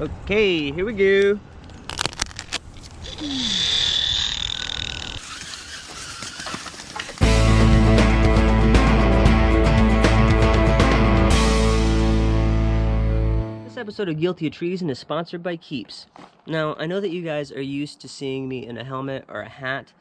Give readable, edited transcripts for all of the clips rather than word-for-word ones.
Okay, here we go. This episode of Guilty of Treason is sponsored by Keeps. Now, I know that you guys are used to seeing me in a helmet or a hat.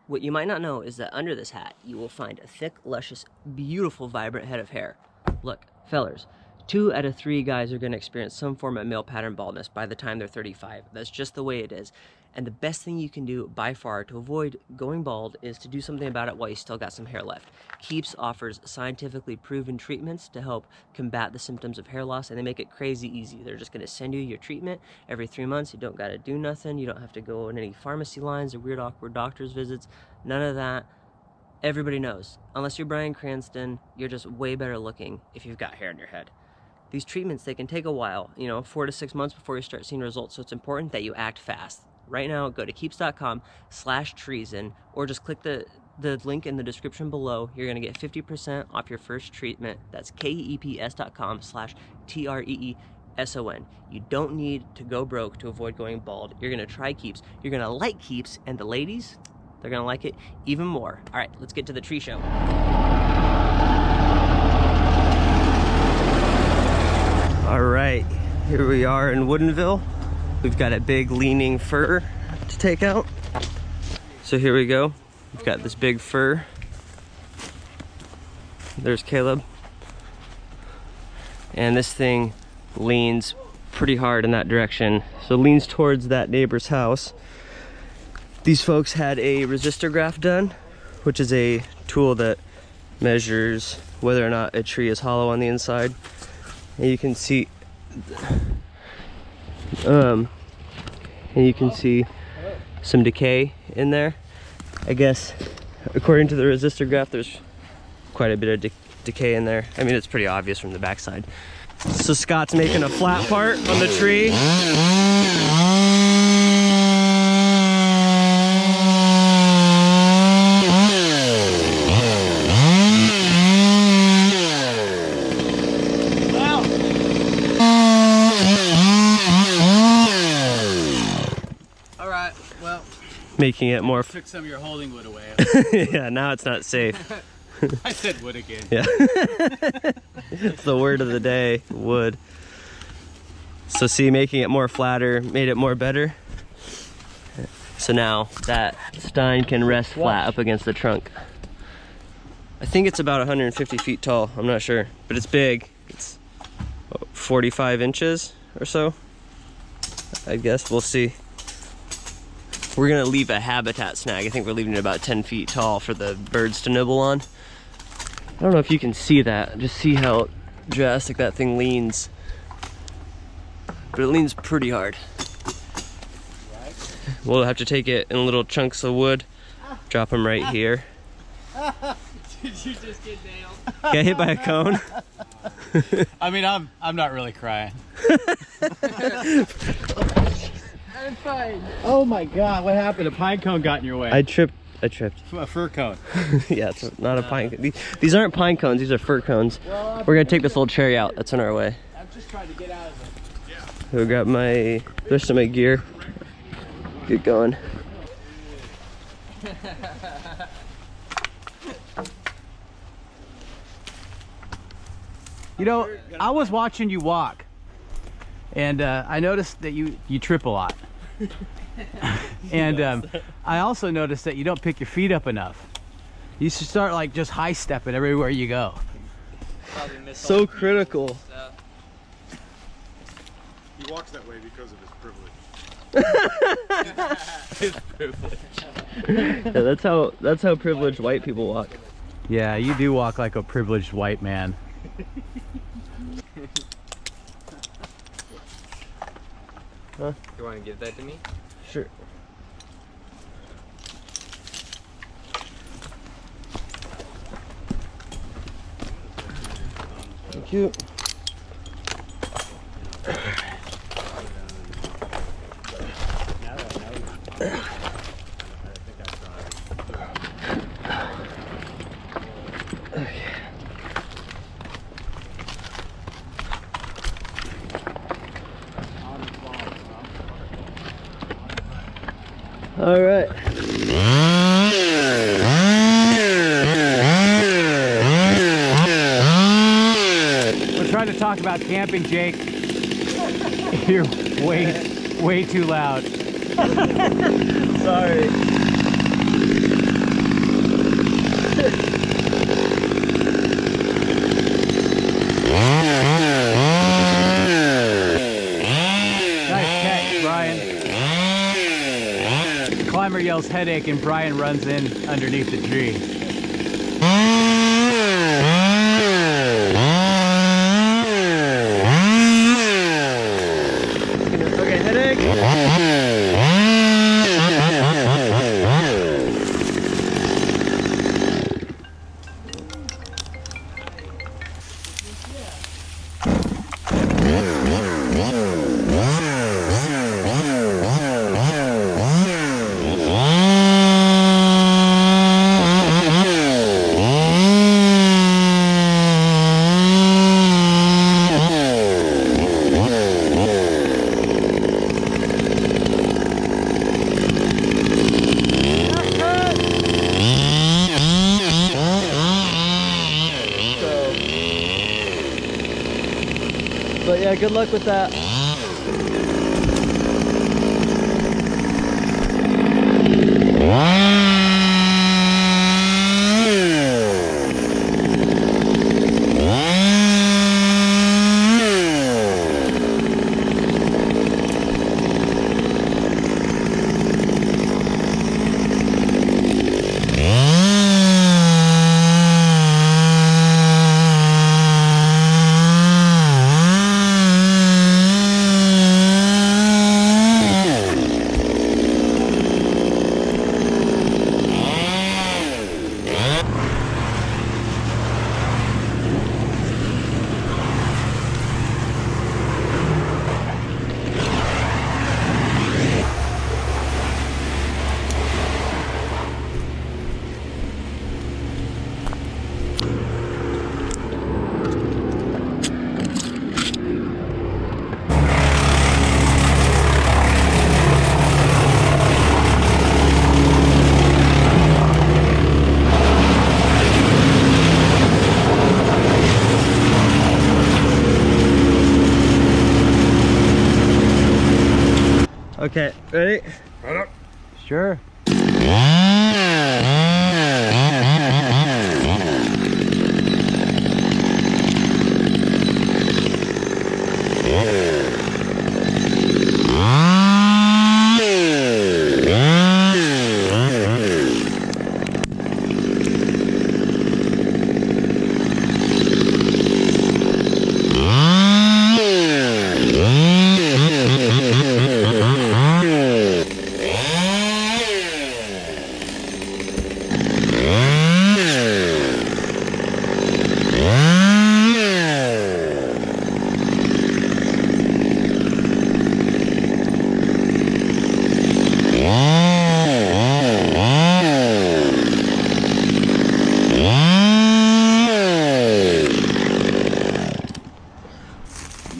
What you might not know is that under this hat, you will find a thick, luscious, beautiful, vibrant head of hair. Look, fellers, 2 out of 3 guys are going to experience some form of male pattern baldness by the time they're 35. That's just the way it is. And the best thing you can do by far to avoid going bald is to do something about it while you still got some hair left. Keeps offers scientifically proven treatments to help combat the symptoms of hair loss, and they make it crazy easy. They're just going to send you your treatment every 3 months. You don't got to do nothing. You don't have to go in any pharmacy lines or weird, awkward doctor's visits. None of that. Everybody knows. Unless you're Bryan Cranston, you're just way better looking if you've got hair in your head. These treatments, they can take a while, 4 to 6 months before you start seeing results, so it's important that you act fast. Right now, go to keeps.com/treason, or just click the link in the description below. You're gonna get 50% off your first treatment. That's keeps.com/treeson. You don't need to go broke to avoid going bald. You're gonna try Keeps. You're gonna like Keeps, and the ladies, they're gonna like it even more. All right, let's get to the tree show. All right, here we are in Woodinville. We've got a big leaning fir to take out. So here we go. We've got this big fir. There's Caleb. And this thing leans pretty hard in that direction. So it leans towards that neighbor's house. These folks had a resistor graph done, which is a tool that measures whether or not a tree is hollow on the inside. And you can see some decay in there. I guess according to the resistor graph, there's quite a bit of decay in there. I mean, it's pretty obvious from the backside. So Scott's making a flat part on the tree. Making it more. Took some of your holding wood away. Yeah, now it's not safe. I said wood again. Yeah. It's the word of the day, wood. So see, making it more flatter made it more better. So now that Stein can rest flat up against the trunk. I think it's about 150 feet tall. I'm not sure, but it's big. It's 45 inches or so. I guess we'll see. We're gonna leave a habitat snag. I think we're leaving it about 10 feet tall for the birds to nibble on. I don't know if you can see that. Just see how drastic that thing leans. But it leans pretty hard. We'll have to take it in little chunks of wood, drop them right here. Did you just get nailed? Get hit by a cone? I mean, I'm not really crying. I'm fine. Oh my God, what happened? A pine cone got in your way. I tripped. A fir cone. Yeah, it's not a pine cone. These aren't pine cones, these are fir cones. Well, we're gonna take this little cherry out. That's on our way. I'm just trying to get out of it. Yeah. We got my rest of my gear. Get going. You know, I was watching you walk, and I noticed that you trip a lot. And I also noticed that you don't pick your feet up enough. You should start like just high stepping everywhere you go. So critical. He walks that way because of his privilege. Yeah, that's how privileged white people walk. Yeah, you do walk like a privileged white man. Huh? You want to give that to me? Sure. Thank you. All right. We're trying to talk about camping, Jake. You're way too loud. Sorry. Nice catch, Brian. Climber yells headache and Brian runs in underneath the tree. Okay, headache. But yeah, good luck with that. Okay, ready? Right up. Sure.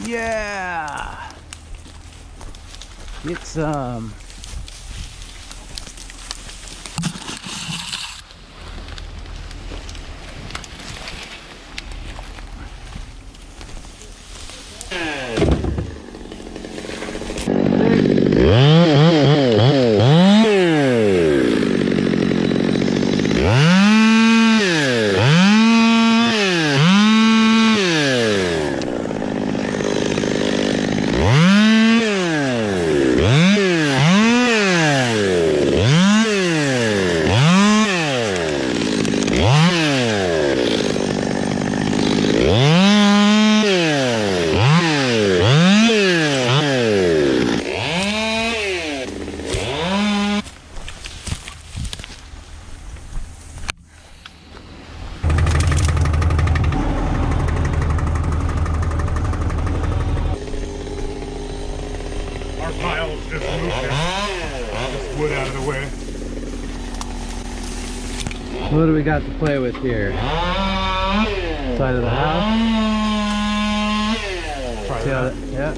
Yeah. Get some. Our piles just moved this wood out of the way. What do we got to play with here? Side of the house? Try See how that. that, yeah.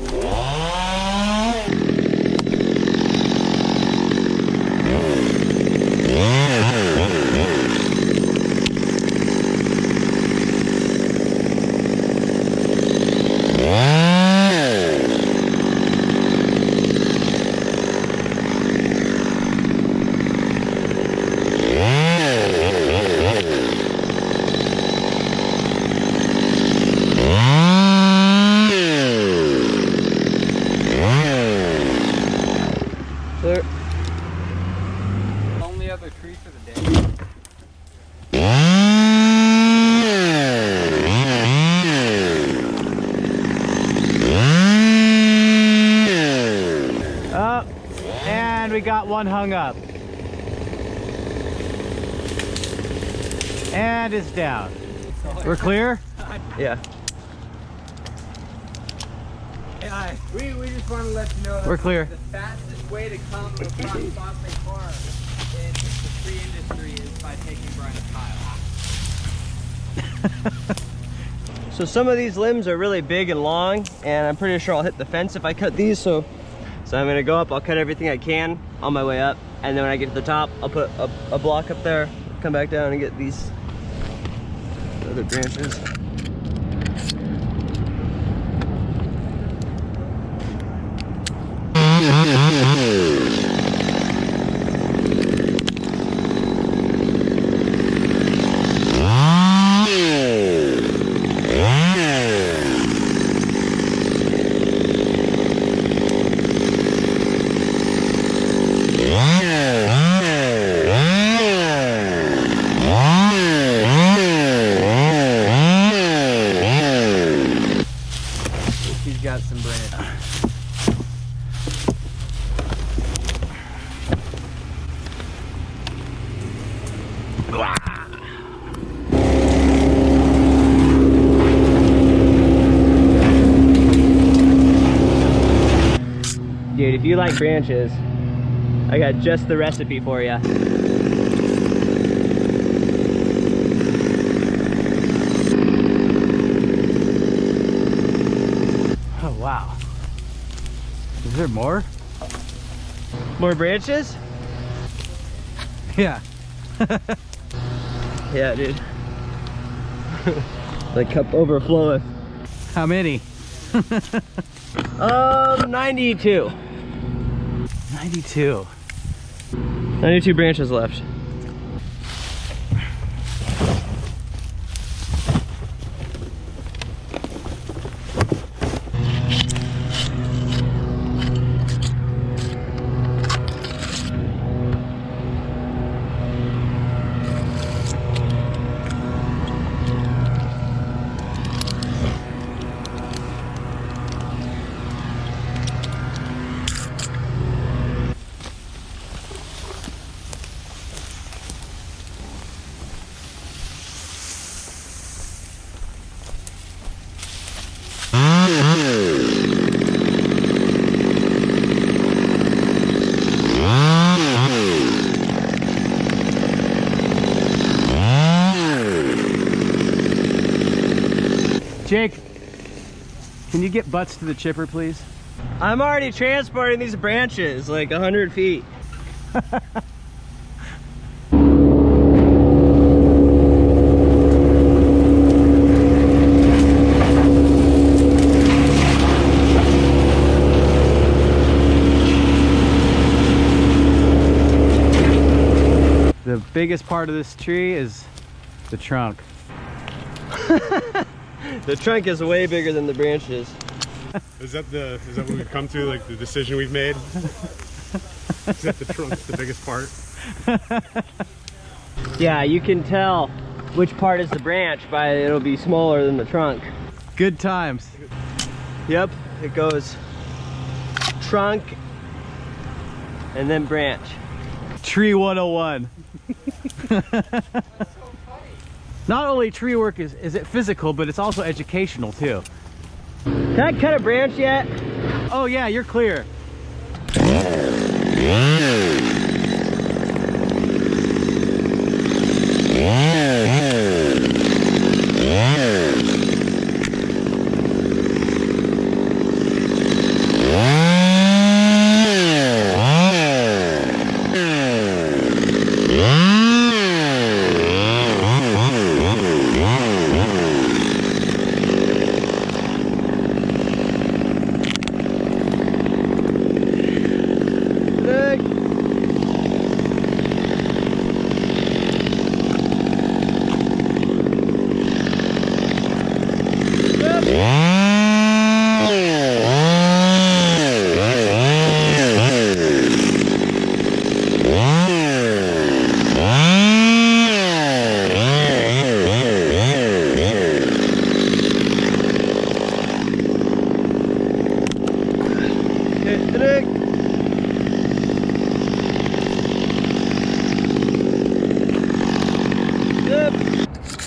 Only other tree for the day. Oh, and we got one hung up. And it's down. We're clear? Yeah. We just want to let you know that We're clear. the fastest way to come across Boston Farm in the tree industry is by taking Brian Kyle. So some of these limbs are really big and long, and I'm pretty sure I'll hit the fence if I cut these. So I'm gonna go up, I'll cut everything I can on my way up, and then when I get to the top, I'll put a block up there, come back down and get these other branches. He's got some branches. Dude, if you like branches, I got just the recipe for you. Oh, wow. Is there more? More branches? Yeah. Yeah, dude. The cup overfloweth. How many? 92. 92. 92 branches left. Jake, can you get butts to the chipper, please? I'm already transporting these branches like 100 feet. The biggest part of this tree is the trunk. The trunk is way bigger than the branches. Is that what we've come to, like the decision we've made? Is that the trunk's the biggest part? Yeah, you can tell which part is the branch by it'll be smaller than the trunk. Good times. Yep, it goes trunk and then branch. Tree 101. Not only tree work is it physical, but it's also educational too. Can I cut a branch yet? Oh yeah, you're clear.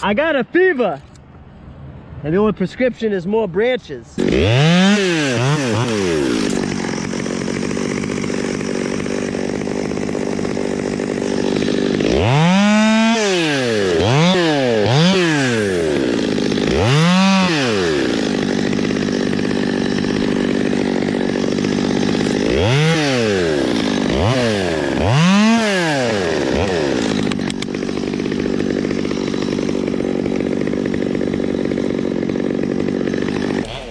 I got a fever. And the only prescription is more branches.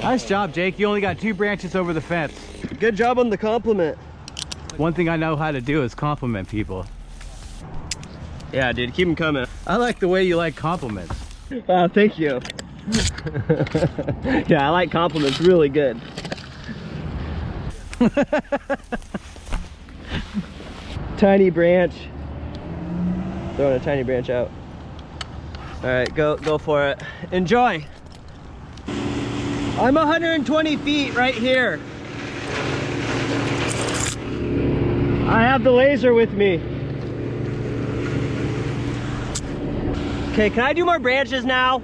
Nice job, Jake. You only got 2 branches over the fence. Good job on the compliment. One thing I know how to do is compliment people. Yeah, dude, keep them coming. I like the way you like compliments. Thank you. Yeah, I like compliments really good. Tiny branch. Throwing a tiny branch out. All right, go for it. Enjoy. I'm 120 feet right here. I have the laser with me. Okay, can I do more branches now?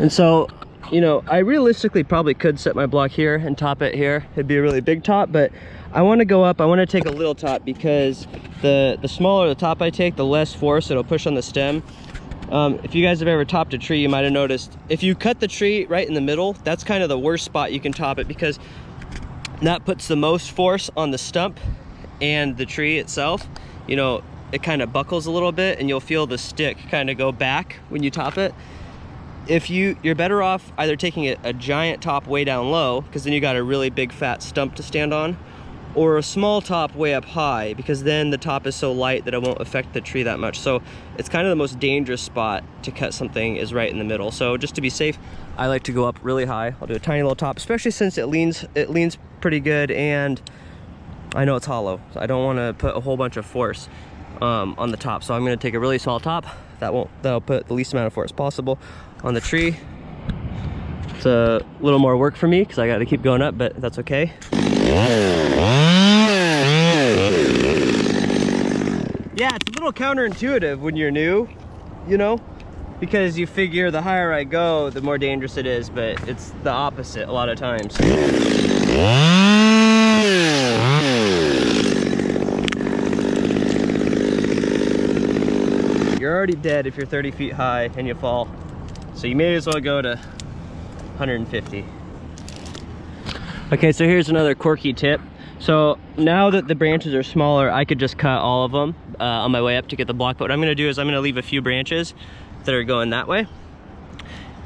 And so, you know, I realistically probably could set my block here and top it here. It'd be a really big top, but I want to go up. I want to take a little top because the smaller the top I take, the less force it'll push on the stem. If you guys have ever topped a tree, you might have noticed if you cut the tree right in the middle, that's kind of the worst spot you can top it because that puts the most force on the stump and the tree itself. You know, it kind of buckles a little bit and you'll feel the stick kind of go back when you top it. If you're better off either taking a giant top way down low, because then you got a really big fat stump to stand on, or a small top way up high, because then the top is so light that it won't affect the tree that much. So it's kind of the most dangerous spot to cut something is right in the middle. So just to be safe, I like to go up really high. I'll do a tiny little top, especially since it leans pretty good, and I know it's hollow. So I don't want to put a whole bunch of force on the top. So I'm going to take a really small top that'll put the least amount of force possible on the tree. It's a little more work for me because I got to keep going up, but that's okay. Yeah, it's a little counterintuitive when you're new, you know, because you figure the higher I go, the more dangerous it is, but it's the opposite a lot of times. You're already dead if you're 30 feet high and you fall. So you may as well go to 150. Okay, so here's another quirky tip. So now that the branches are smaller, I could just cut all of them on my way up to get the block. But what I'm gonna do is I'm gonna leave a few branches that are going that way.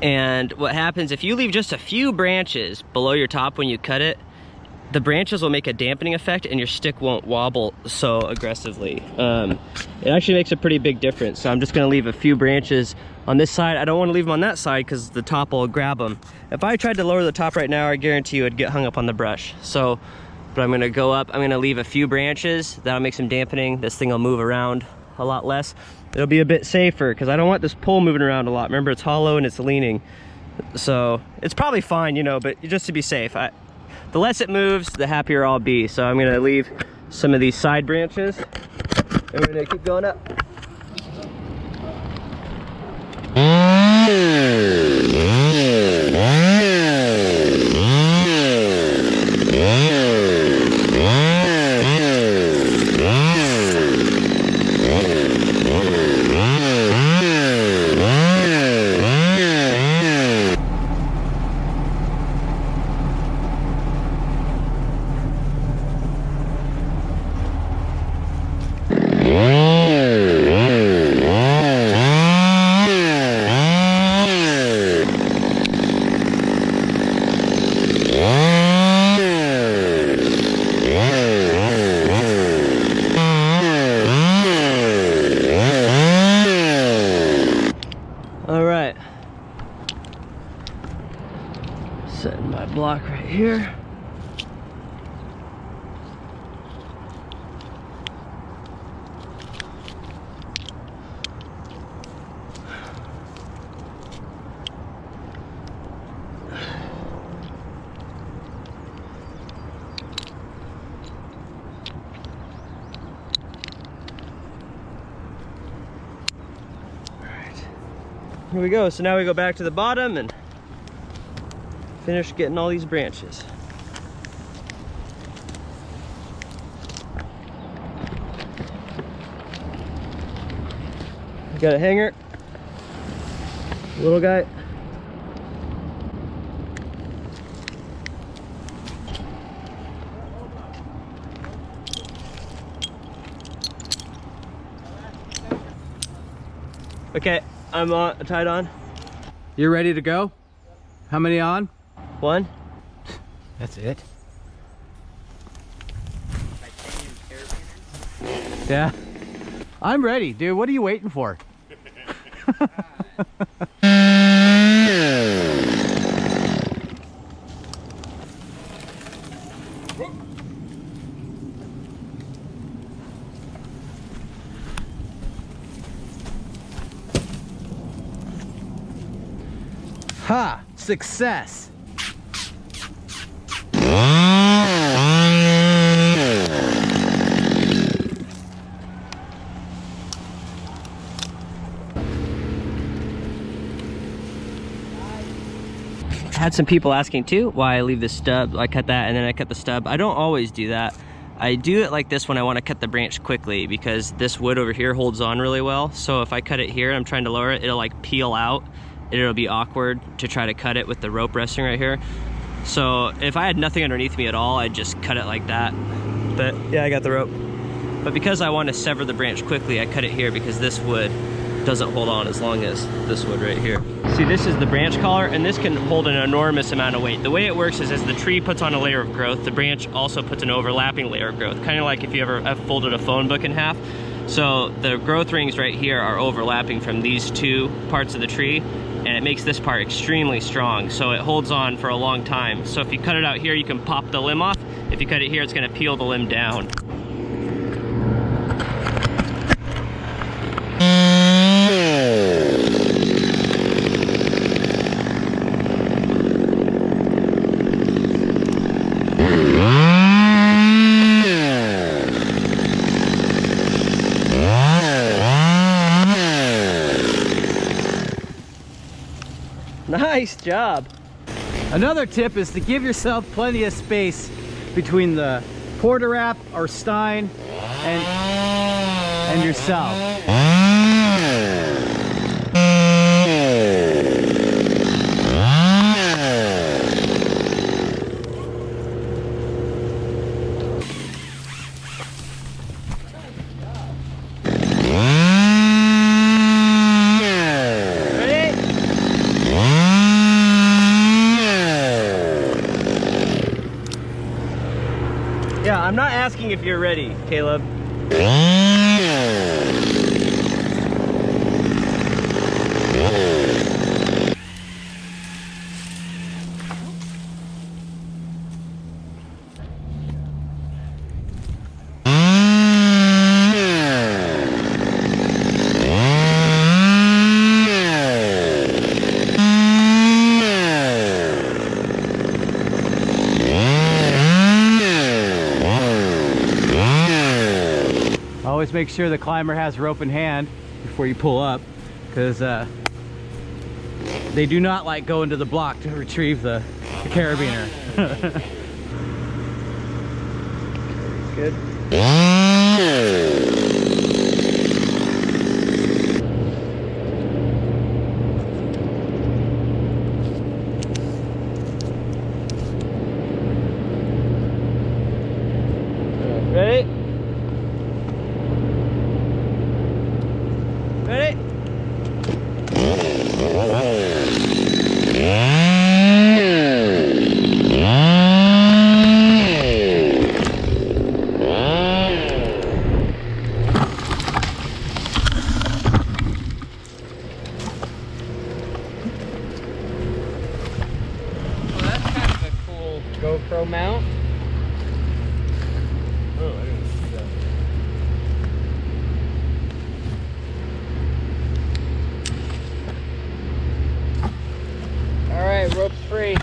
And what happens, if you leave just a few branches below your top when you cut it, the branches will make a dampening effect and your stick won't wobble so aggressively. It actually makes a pretty big difference. So I'm just gonna leave a few branches on this side. I don't wanna leave them on that side because the top will grab them. If I tried to lower the top right now, I guarantee you it'd get hung up on the brush. So, but I'm gonna go up, I'm gonna leave a few branches. That'll make some dampening. This thing will move around a lot less. It'll be a bit safer because I don't want this pole moving around a lot. Remember, it's hollow and it's leaning. So it's probably fine, you know, but just to be safe, the less it moves, the happier I'll be. So I'm gonna leave some of these side branches and we're gonna keep going up. Setting my block right here. here we go. So now we go back to the bottom and finish getting all these branches. Got a hanger, little guy. Okay, I'm tied on. You're ready to go? How many on? One. That's it. Yeah. I'm ready, dude. What are you waiting for? Ha! Success! Had some people asking too why I leave the stub. I cut that and then I cut the stub. I don't always do that. I do it like this when I want to cut the branch quickly because this wood over here holds on really well. So if I cut it here and I'm trying to lower it, it'll like peel out. It'll be awkward to try to cut it with the rope resting right here. So if I had nothing underneath me at all, I'd just cut it like that. But yeah, I got the rope. But because I want to sever the branch quickly, I cut it here because this wood doesn't hold on as long as this wood right here. See, this is the branch collar, and this can hold an enormous amount of weight. The way it works is as the tree puts on a layer of growth, the branch also puts an overlapping layer of growth, kind of like if you ever have folded a phone book in half. So the growth rings right here are overlapping from these two parts of the tree, and it makes this part extremely strong, so it holds on for a long time. So if you cut it out here, you can pop the limb off. If you cut it here, it's gonna peel the limb down. Nice job. Another tip is to give yourself plenty of space between the quarter wrap or stein and yourself. Yeah, I'm not asking if you're ready, Caleb. Always make sure the climber has rope in hand before you pull up, because they do not like going to the block to retrieve the carabiner. Good. Ready? Ready? Well, that's kind of a cool GoPro mount. Oh, I didn't see that. All right, rope's free.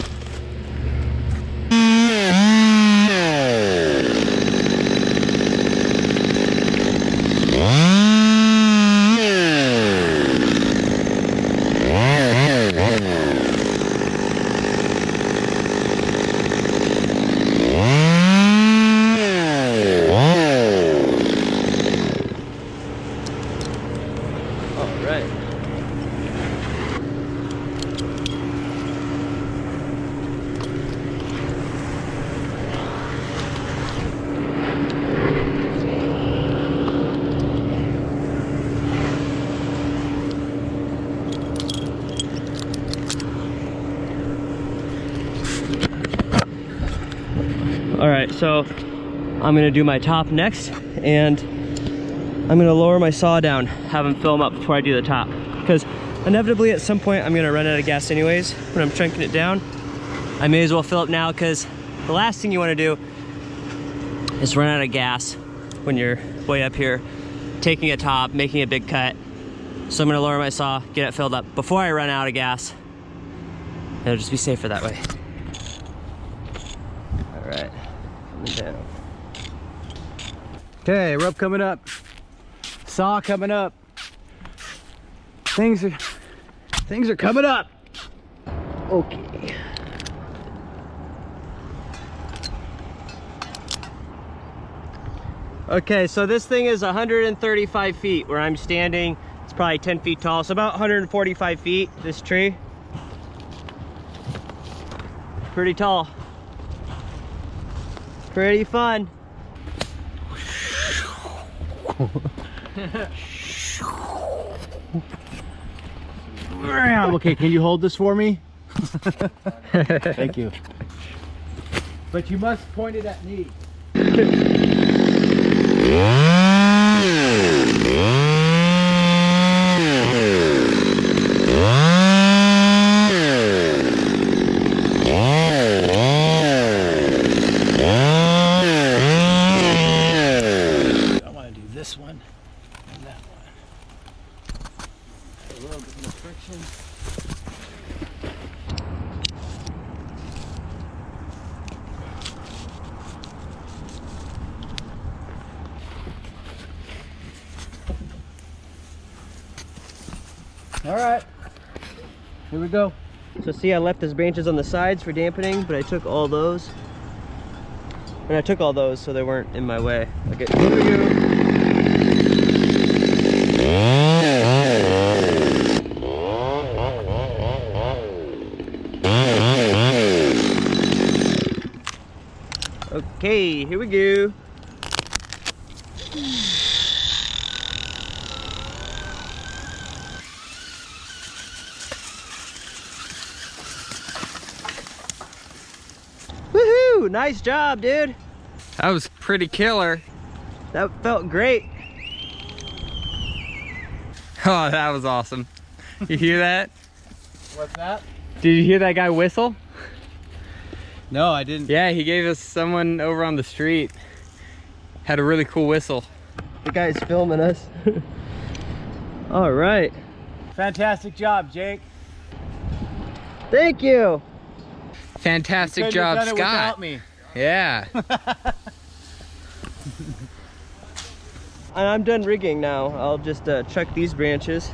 All right, so I'm gonna do my top next, and I'm gonna lower my saw down, have them fill them up before I do the top. Because inevitably at some point I'm gonna run out of gas anyways when I'm chunking it down. I may as well fill up now, because the last thing you wanna do is run out of gas when you're way up here, taking a top, making a big cut. So I'm gonna lower my saw, get it filled up before I run out of gas. It'll just be safer that way. All right, coming down. Okay, rope coming up. Saw coming up. Things are coming up. Okay. Okay, so this thing is 135 feet where I'm standing. It's probably 10 feet tall, so about 145 feet, this tree. Pretty tall. Pretty fun. Okay, can you hold this for me? Thank you. But you must point it at me. I want to do this one and that one. A little bit more friction. All right, here we go. So see, I left those branches on the sides for dampening, but I took all those. And I took all those so they weren't in my way. Okay, here we go. Okay, here we go. Woohoo! Nice job, dude. That was pretty killer. That felt great. Oh, that was awesome. You hear that? What's that? Did you hear that guy whistle? No, I didn't. Yeah, he gave us someone over on the street. Had a really cool whistle. The guy's filming us. All right. Fantastic job, Jake. Thank you. Fantastic Couldn't job, have done it Scott. without me. Yeah. And I'm done rigging now. I'll just chuck these branches.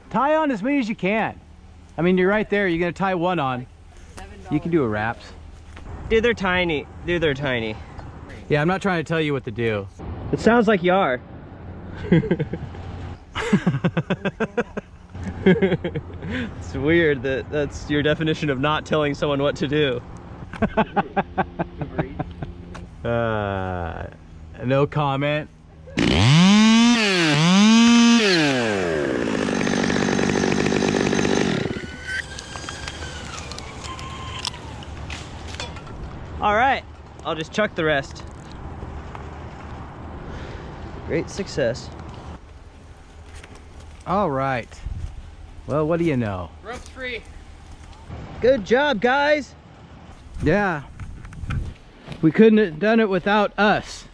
Tie on as many as you can. I mean, you're right there. You're gonna tie one on. You can do a wraps. Dude, they're tiny. Dude, they're tiny. Yeah, I'm not trying to tell you what to do. It sounds like you are. It's weird that that's your definition of not telling someone what to do. No comment. All right, I'll just chuck the rest. Great success. All right. Well, what do you know? Rope's free. Good job, guys. Yeah. We couldn't have done it without us.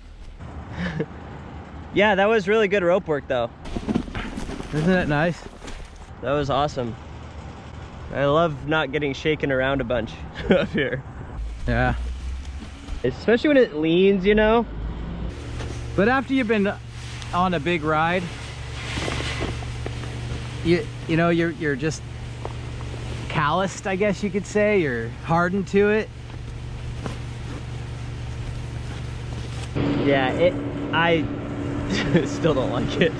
Yeah, that was really good rope work though. Isn't it nice? That was awesome. I love not getting shaken around a bunch up here. Yeah. Especially when it leans, you know? But after you've been on a big ride, you know, you're just calloused, I guess you could say. You're hardened to it. Yeah, I still don't like it.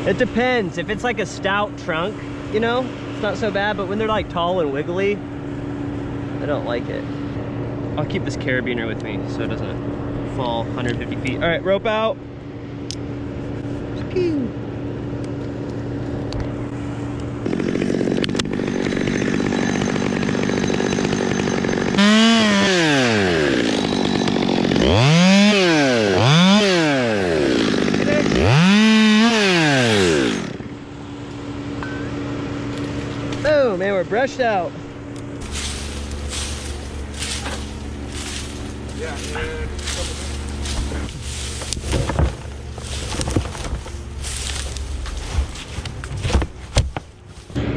It depends. If it's like a stout trunk, you know, it's not so bad, but when they're like tall and wiggly, I don't like it. I'll keep this carabiner with me so it doesn't fall 150 feet. All right, rope out. Pew. brushed out. Yeah, and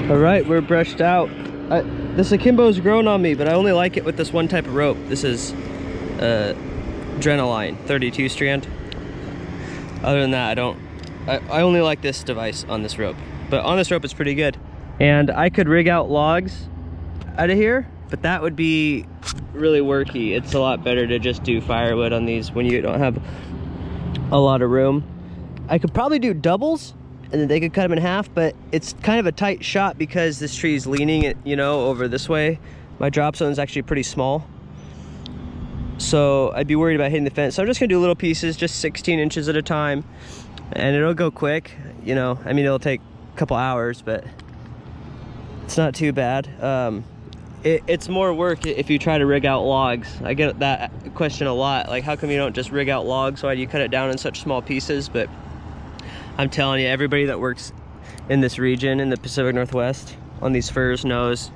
All right, we're brushed out. This akimbo's grown on me, but I only like it with this one type of rope. This is Adrenaline 32 strand. Other than that, I only like this device on this rope. But on this rope, it's pretty good. And I could rig out logs out of here, but that would be really worky. It's a lot better to just do firewood on these when you don't have a lot of room. I could probably do doubles, and then they could cut them in half, but it's kind of a tight shot because this tree is leaning it, you know, over this way. My drop zone is actually pretty small, so I'd be worried about hitting the fence. So I'm just gonna do little pieces, just 16 inches at a time, and it'll go quick, you know. I mean, it'll take a couple hours, but it's not too bad. It's more work if you try to rig out logs. I get that question a lot, like how come you don't just rig out logs? Why do you cut it down in such small pieces? But I'm telling you, everybody that works in this region in the Pacific Northwest on these firs knows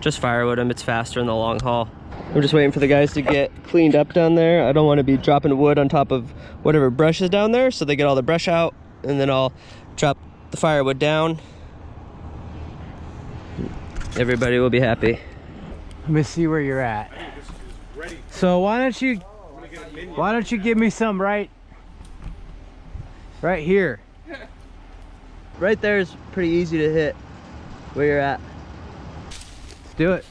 just firewood them. It's faster in the long haul. I'm just waiting for the guys to get cleaned up down there. I don't want to be dropping wood on top of whatever brush is down there, so they get all the brush out, and then I'll drop the firewood down. Everybody will be happy. Let me see where you're at. So why don't you give me some right here? Right there is pretty easy to hit where you're at. Let's do it.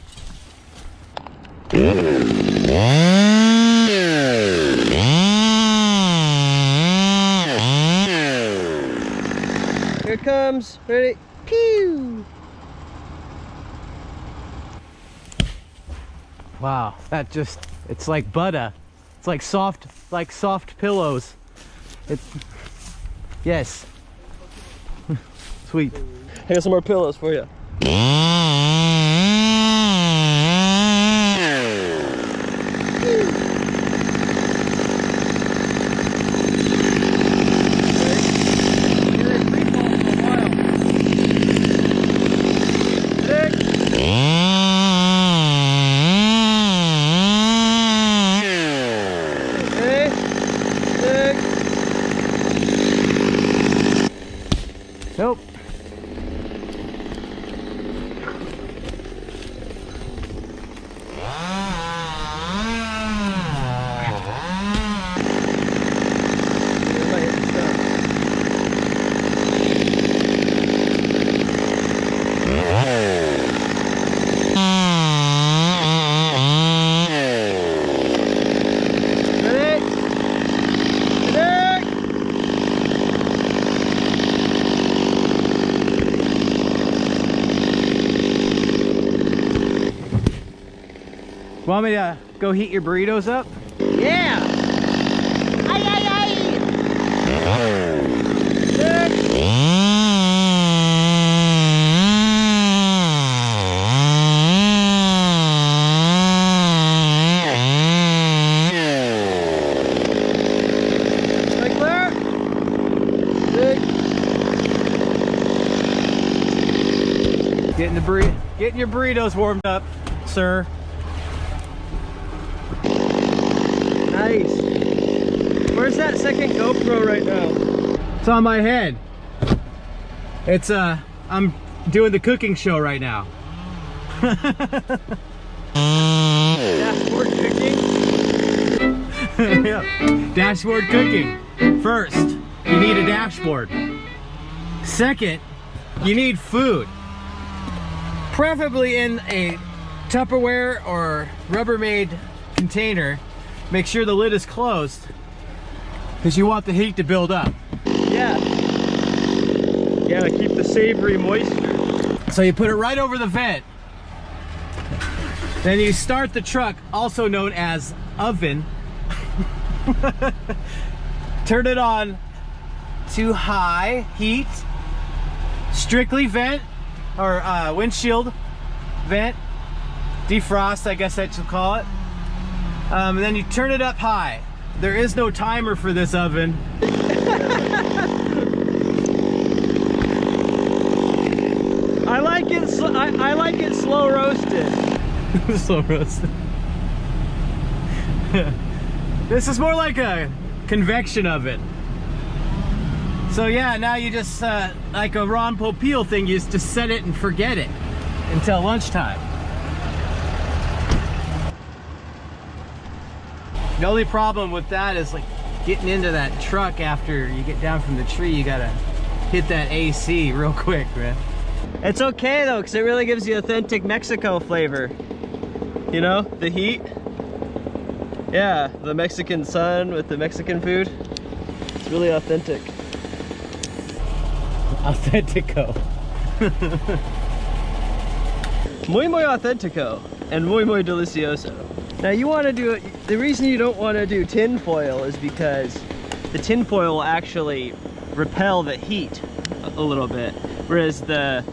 Here it comes. Ready? Pew! Wow, that just, it's like butter. It's like soft pillows. Yes. Sweet. I got some more pillows for you. Nope. Want me to go heat your burritos up? Yeah! Ay, ay, ay! Getting your burritos warmed up, sir. Nice. Where's that second GoPro right now? It's on my head. It's I'm doing the cooking show right now. Dashboard cooking? Yeah. Dashboard cooking. First, you need a dashboard. Second, you need food. Preferably in a Tupperware or Rubbermaid container. Make sure the lid is closed because you want the heat to build up. Yeah. Yeah, keep the savory moisture. So you put it right over the vent. Then you start the truck, also known as oven. Turn it on to high heat. Strictly vent or windshield vent. Defrost, I guess that you'll call it. And then you turn it up high. There is no timer for this oven. I like I like it slow roasted. Slow roasted. This is more like a convection oven. So yeah, now you just, like a Ron Popeil thing, you just set it and forget it until lunchtime. The only problem with that is like getting into that truck after you get down from the tree, you gotta hit that AC real quick, man. It's okay though, because it really gives you authentic Mexico flavor. You know, the heat. Yeah, the Mexican sun with the Mexican food. It's really authentic. Authentico. Muy muy authentico and muy muy delicioso. Now you want to do it, the reason you don't want to do tin foil is because the tin foil will actually repel the heat a little bit, whereas the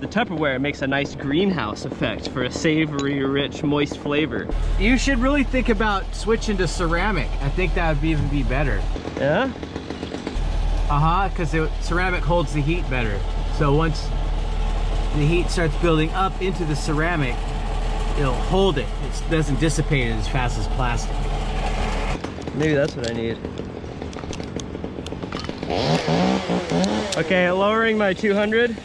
Tupperware makes a nice greenhouse effect for a savory, rich, moist flavor. You should really think about switching to ceramic. I think that would even be better. Yeah? Because ceramic holds the heat better. So once the heat starts building up into the ceramic, it'll hold it. It doesn't dissipate as fast as plastic. Maybe that's what I need. Okay, lowering my 200.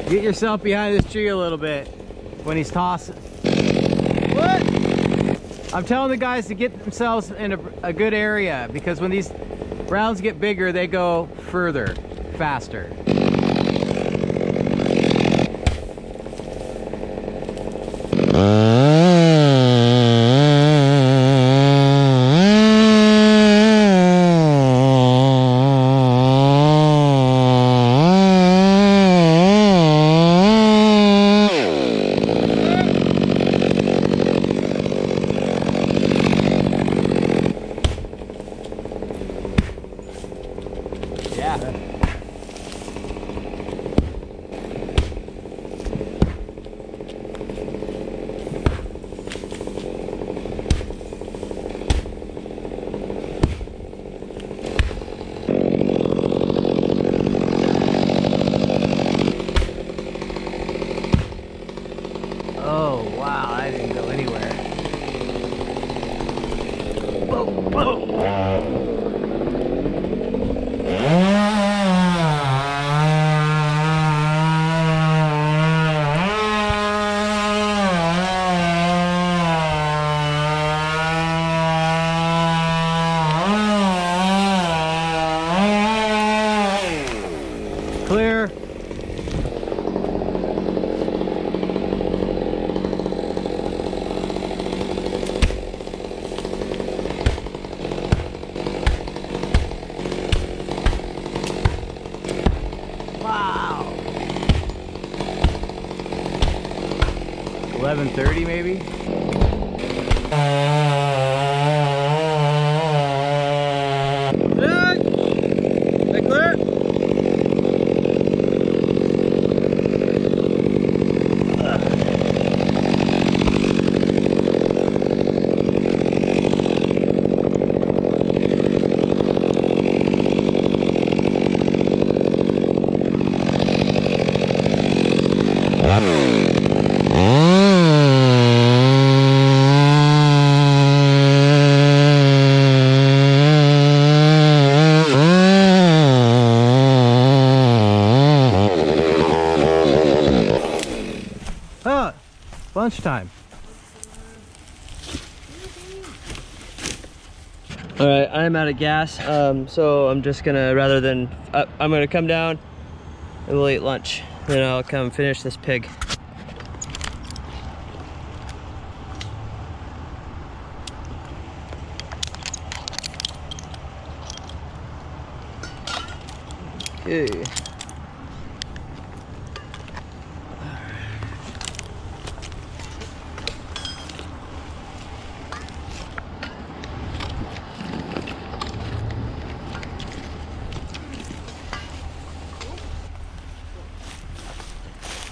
Get yourself behind this tree a little bit when he's tossing. What? I'm telling the guys to get themselves in a good area, because when these rounds get bigger, they go further, faster. Oh, wow, I didn't go anywhere. Whoa, whoa. Clear. Wow. 11:30 maybe. Clear? All right, I'm out of gas, so I'm just gonna, rather than, I'm gonna come down and we'll eat lunch. Then I'll come finish this pig. Okay.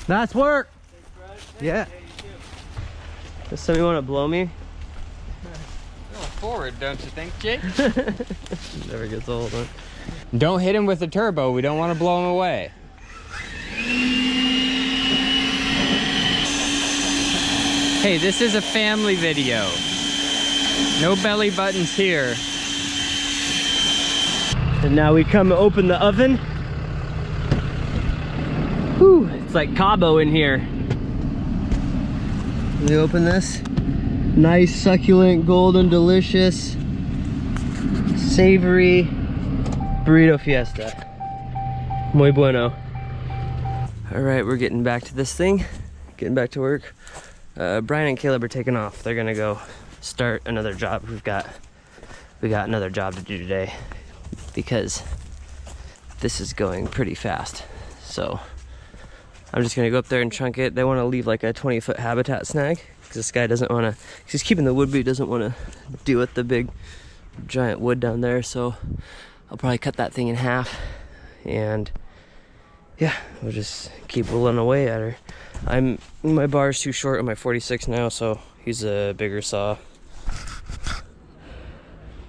Nice work. Yeah. Does somebody want to blow me? Forward, don't you think, Jake? Never gets old, huh? Don't hit him with the turbo. We don't want to blow him away. Hey, this is a family video. No belly buttons here. And now we come open the oven. Whew, it's like Cabo in here. Let me open this. Nice, succulent, golden, delicious, savory burrito fiesta. Muy bueno. All right, we're getting back to this thing. Getting back to work. Brian and Caleb are taking off. They're gonna go start another job. We got another job to do today because this is going pretty fast. So I'm just gonna go up there and chunk it. They want to leave like a 20-foot habitat snag because this guy doesn't want to. He's keeping the wood, but he doesn't want to deal with the big, giant wood down there. So I'll probably cut that thing in half, and yeah, we'll just keep whittling away at her. My bar's too short on my 46 now, so he's a bigger saw.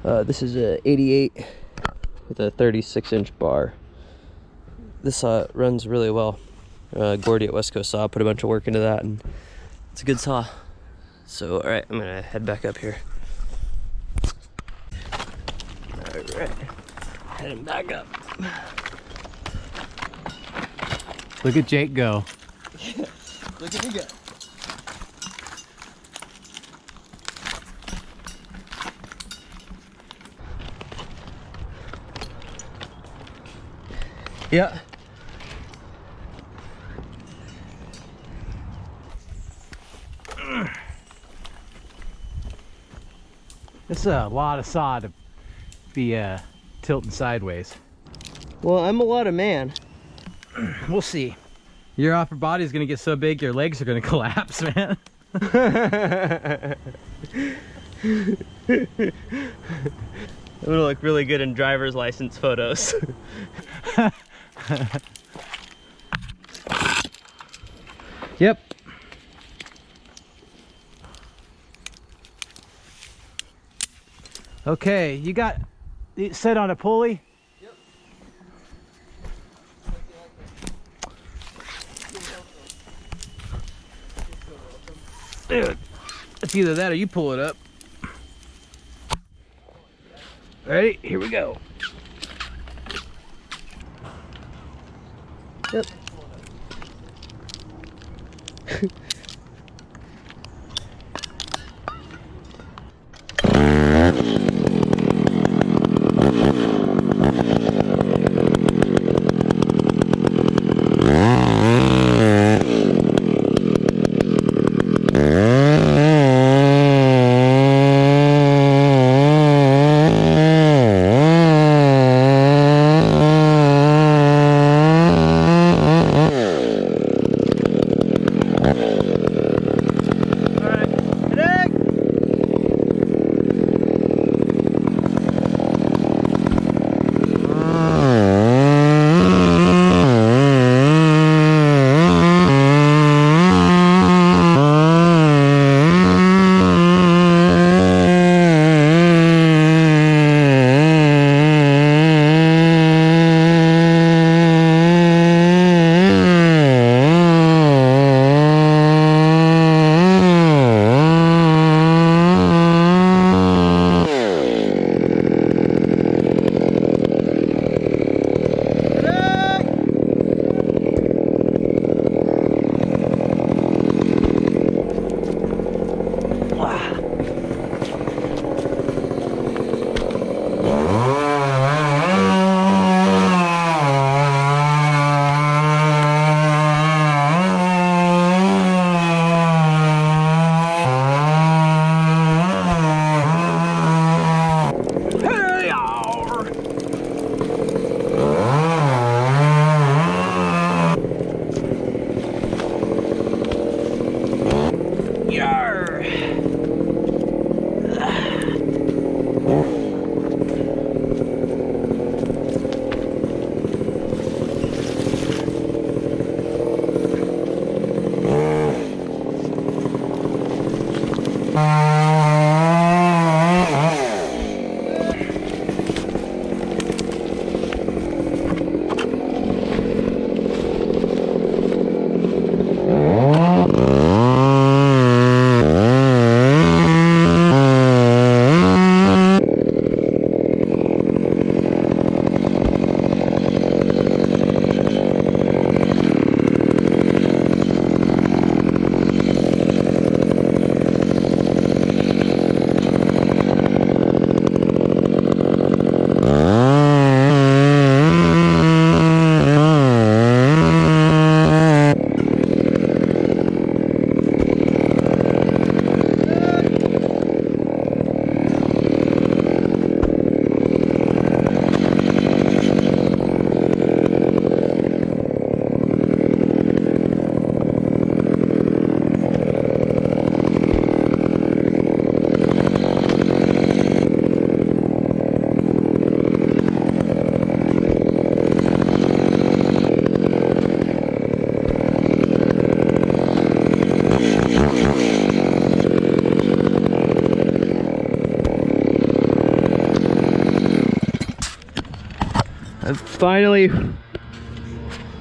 This is a 88 with a 36-inch bar. This saw runs really well. Gordy at West Coast Saw put a bunch of work into that, and it's a good saw. So, all right, I'm gonna head back up here. All right, heading back up. Look at Jake go. Look at me go. Yeah. This is a lot of saw to be tilting sideways. Well, I'm a lot of man. We'll see. Your upper body is gonna get so big your legs are gonna collapse, man. It would look really good in driver's license photos. Yep. Okay, you got it set on a pulley? Dude, it's either that or you pull it up. Ready? Here we go. Yep.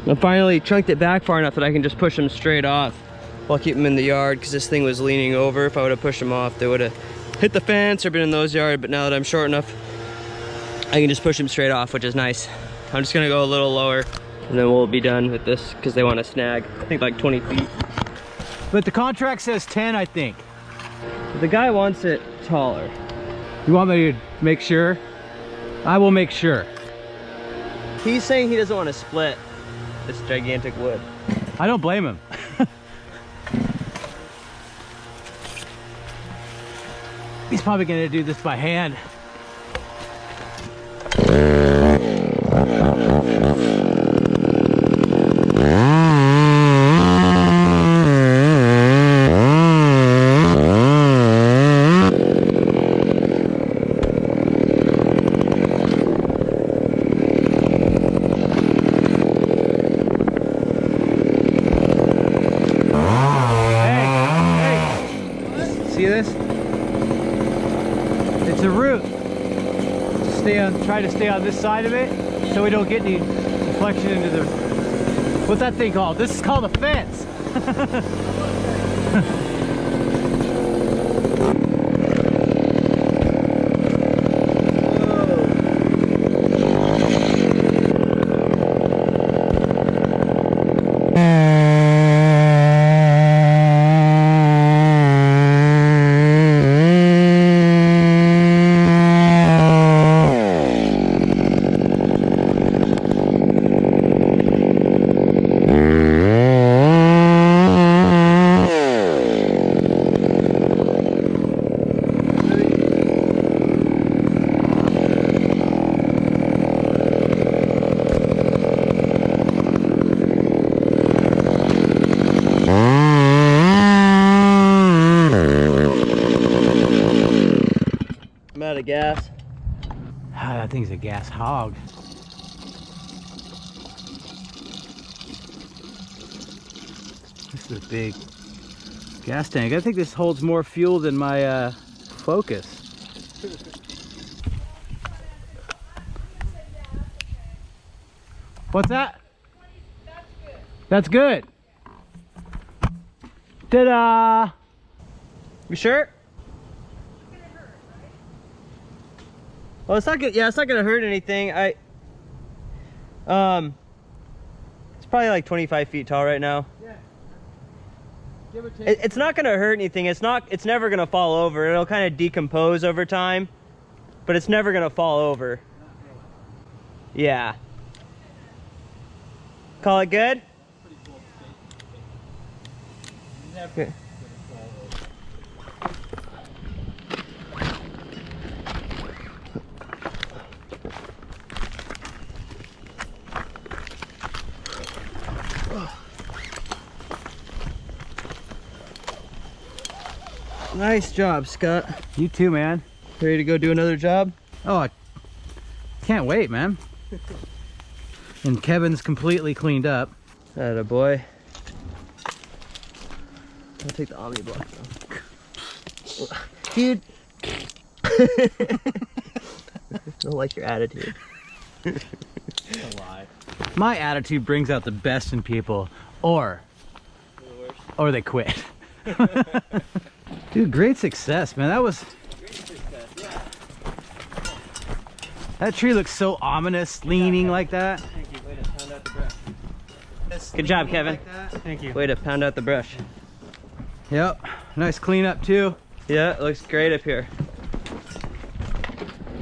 I finally chunked it back far enough that I can just push them straight off while keeping them in the yard, because this thing was leaning over. If I would have pushed them off, they would have hit the fence or been in those yard. But now that I'm short enough, I can just push them straight off, which is nice. I'm just gonna go a little lower and then we'll be done with this, because they want to snag, I think, like 20 feet. But the contract says 10, I think. The guy wants it taller. You want me to make sure? I will make sure. He's saying he doesn't want to split this gigantic wood. I don't blame him. He's probably gonna do this by hand. See this? It's a root. Try to stay on this side of it so we don't get any deflection into the... What's that thing called? This is called a fence. Out of gas. Ah, that thing's a gas hog. This is a big gas tank. I think this holds more fuel than my Focus. What's that? That's good. Ta-da! You sure? Well, it's not gonna. Yeah, it's not gonna hurt anything. It's probably like 25 feet tall right now. Yeah. Give or take. It's not gonna hurt anything. It's not. It's never gonna fall over. It'll kind of decompose over time, but it's never gonna fall over. Yeah. Call it good? Okay. Nice job, Scott. You too, man. Ready to go do another job? Oh, I can't wait, man. And Kevin's completely cleaned up. Atta boy. I'll take the Omni block though. Dude. I don't like your attitude. A lie. My attitude brings out the best in people, or they quit. Dude, great success, man. That was. That tree looks so ominous, leaning like that. Thank you. Way to pound out the brush. Good job, Kevin. Thank you. Way to pound out the brush. Yep, nice cleanup too. Yeah, it looks great up here.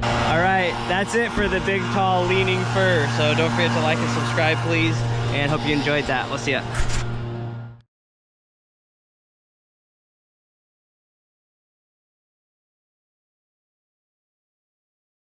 All right, that's it for the big, tall, leaning fir. So don't forget to like and subscribe, please. And hope you enjoyed that. We'll see ya.